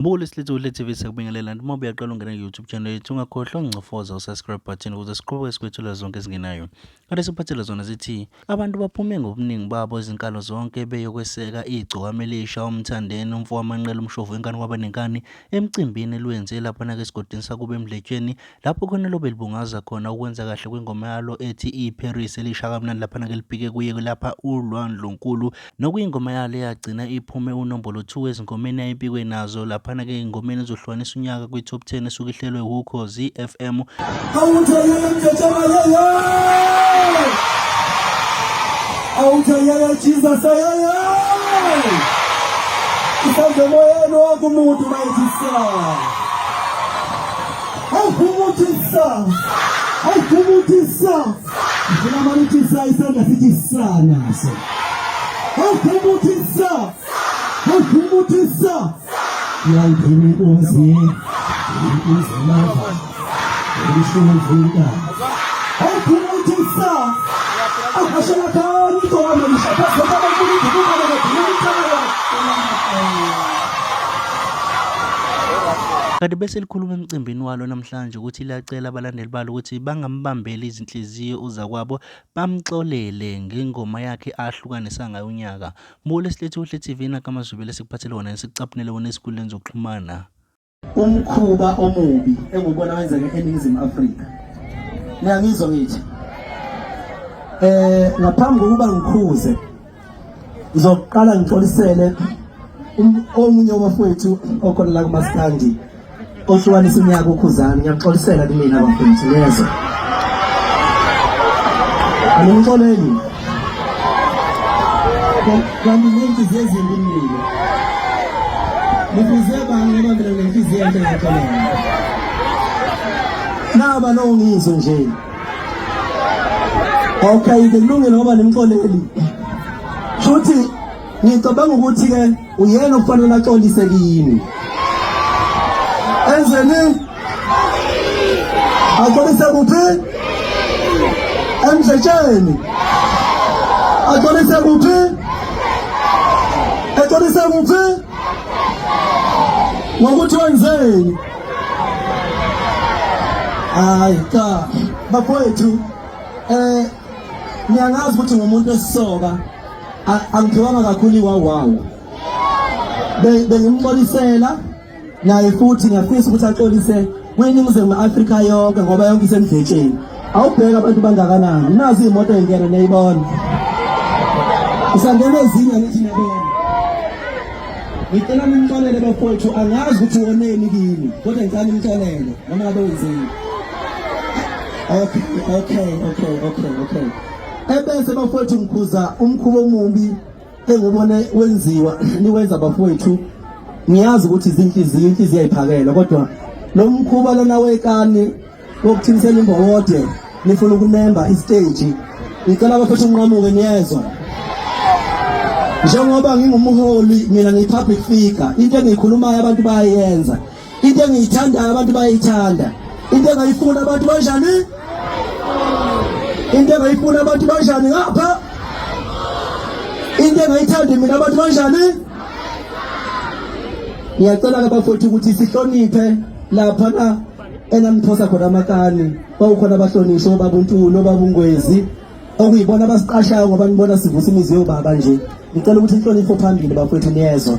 Bull Little TV sekubingelela noma uyaqala ungena ku-YouTube channel yethu ungakhohlwa ukungcofoza u-subscribe button ukuze siqhubeke sikwethula zonke ezingenayo. Kade siphathele zona zithi abantu baphume ngobuningi babo izinkalo zonke beyokweseka igcokama elisha umthandeni umfo wamanqela umshovu wenkani kwabanenkani emcimbini elwenze lapha na esigodini sakube emdletsheni lapho khona lobe libungaza khona ukwenza kahle kwengoma yalo ethi iParis elisha kamnandi lapha na libhike kuye lapha uLwandlunkulu nokuyingoma yalo yagcina iphume unombolo 2 ezingomeni ayibikwe nazo lapha ke ingomeni ezohlukanisa unyaka kwi-top 10 esuke ihlelwe Ukhozi FM. Awuthayela Jesus ayaya isandla moyeni wakho umuntu mayithisa awukumutisa ngina manithisa isandla sithi sana so awukumutisa yangini inkosi inzimava ishuvika awukumutisa akashela kani tona mshapha baba Kade bese likhuluma emcimbini walo namhlanje ukuthi liyacela abalandeli balo ukuthi bangambambeli izinhliziyo uzakwabo bamxolele ngengoma yakhe ahlukanisa ngayo unyaka. Mbule Leslethu TV nakamazwibele sikuphathele wona sikucaphunele wona esikhuleni zokuxhumana. Umkhuba omubi engubona wenzeke eNingizimu Afrika. Ngiyangizwa ngithi ngaphambi kokuba ngikhuze ngizoqala ngixolisele omunye wabafowethu okhona la kuMaskandi ohlukanisa unyaka ukhuzana. Ngiyaxolisela kumina abafowethu lezo angixoleli kanti nenhliziyo ezimbi mnile nifize bani ngoba mina nenhliziyo enhle ngixolela naba lo ngizwe nje. Okay, kulungile ngoba nimxoleli. Futhi ngicabanga ukuthi ke uyena okufanele axolise kimi. Enzeni? Axolise kuphi? Emdletsheni. Axolise kuphi? Axolise kuphi? Ngokuthi wenzeni? Hayi cha, bafowethu ngiyangazi ukuthi ngumuntu esisoka angiphiwanga kakhulu iwawawo bengimxolisela naye futhi ngiyafisa ukuthi axolise kweNingizimu Afrika yonke ngoba yonke isemdletsheni. Awubheka abantu bangakanani nazi imoto engena neyibona isangena ezinye ngithi niyabona. Ngicela nimxolele bafowethu angazi ukuthi woneni kimi kodwa ngicela nimxolele noma ngabe wenzeni. Okay. Ebese bafowethu ngikhuza umkhubo omubi engubone wenziwa niwenza bafowethu. Ngiyazi ukuthi inhliziyo ayiphakela kodwa lo mkhuba lona wekani wokuthinisela imbowode nifuna ukunemba istage. Ngicela bafowethu unqamuke niyezwa. Njengoba ngingumholi mina ngiyi-public figure, into engiyikhulumayo abantu bayayenza, into engiyithandayo abantu bayayithanda, into engayifuna abantu banjani? Into engayifuna abantu banjani ngapha? Into engayithandi mina abantu banjani? Ngiyacela bafowethu ukuthi sihloniphe lapha na enaniphosa khona amakani bawukhona abahlonishwa babuntulo babungwezi okuyibona abasiqashayo ngoba nibona sivusa imizi yobaba nje. Ngicela ukuthi inhlonipho phambili bafowethu niyezwa.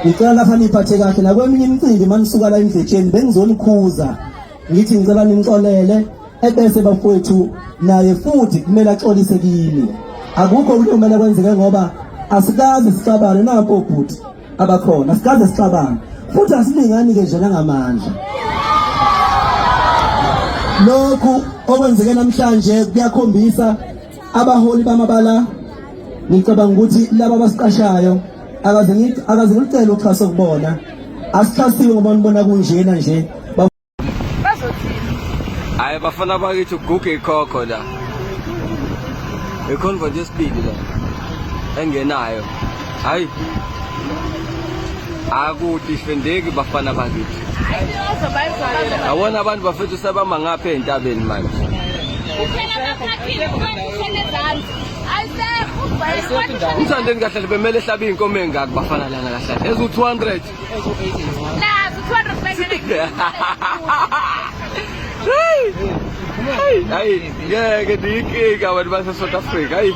Ngicela lapha niphathe kahle nakweminye imicimbi manisuka la emdletsheni bengizonikhuza ngithi ngicela nimxolele. Ebese bafowethu naye futhi kumele axolise kimi. Akukho okumele kwenzeke ngoba asikaze sixabane nakho bhuti abakhona, asikaze sixabane futhi asilingani ke nje nangamandla. Lokhu okwenzeke namhlanje kuyakhombisa abaholi bamabala. Ngicabanga ukuthi laba abasiqashayo akaze ngicela uxhaso kubona, asixhasiwe ngoba nibona kunjena nje. Hayi bafana bakithi uguge ikhokho la. Ikhonvo nje speed la. Engenayo. Hayi. Akuthi ifendeki bafana bakithi. Awona abantu bafethu sebama ngapha entabeni manje. Umthandeni kahle bemele ehlabe inkomo engaka bafana lana kahle ezu 200 hayi ngeke ndiyikika abantu base South Africa hayi